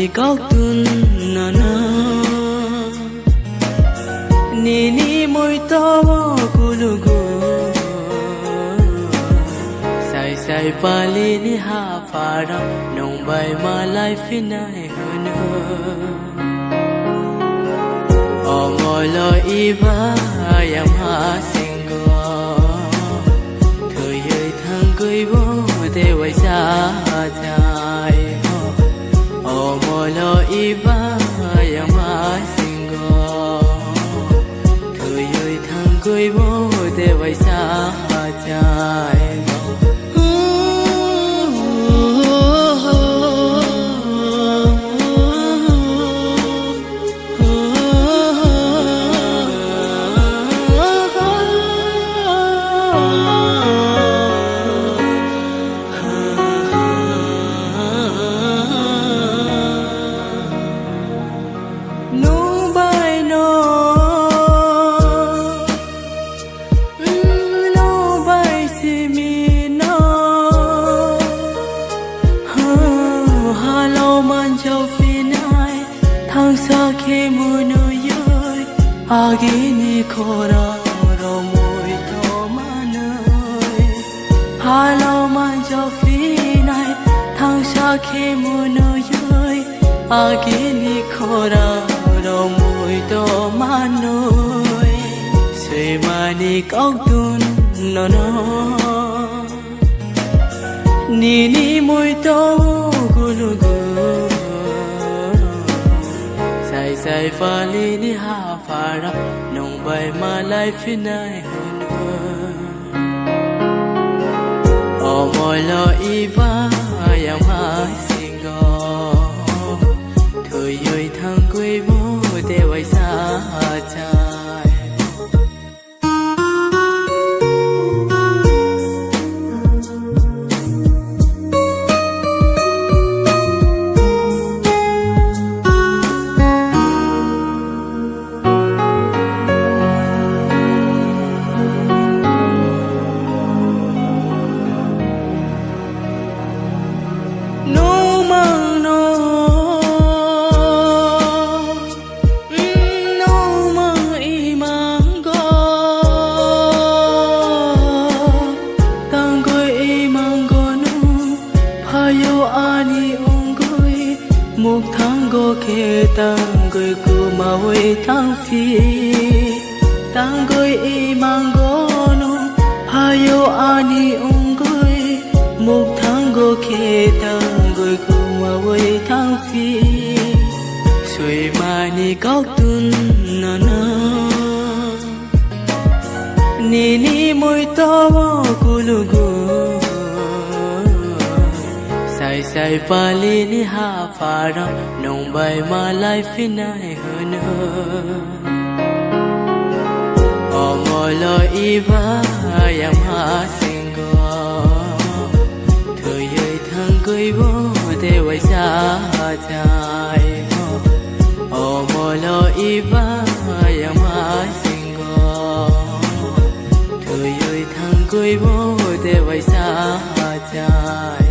ni kau tun na na ni môi to kulugu sai sai pali ni ha para nong bai ma lai finai hana o ngồi lo iba yam ha singo thời ơi thang cười bo te wai sa chai o ngồi lo iba yam ha singo thời ơi thang cười bo te wai sa chai thang xa khi mưa nơi dưới agini khora ro môi to ma nơi halo man cho phi này thang xa khi mưa nơi dưới agini khora ro môi to ma nơi suy mà đi cốc tun no no ni môi to gulugu sai sai pali ni ha para nong bai ma lai finai hana o moi lo iba yam ha singo thời ơi thang quê bo te wai sa chai một tháng go khe tang goi ku ma wei tang phi tang goi e mang go no hayo ani ong goi một tháng go khe tang goi ku ma wei tang phi suy ma ni kau tun na na ni môi to kulugu sai sai pali ni ha para nong bai ma lai finai hana o ngồi lo iba yam ha singo thời ơi thang cười bo te wai sa chai o ngồi lo iba yam ha singo thời ơi thang cười bo te wai sa chai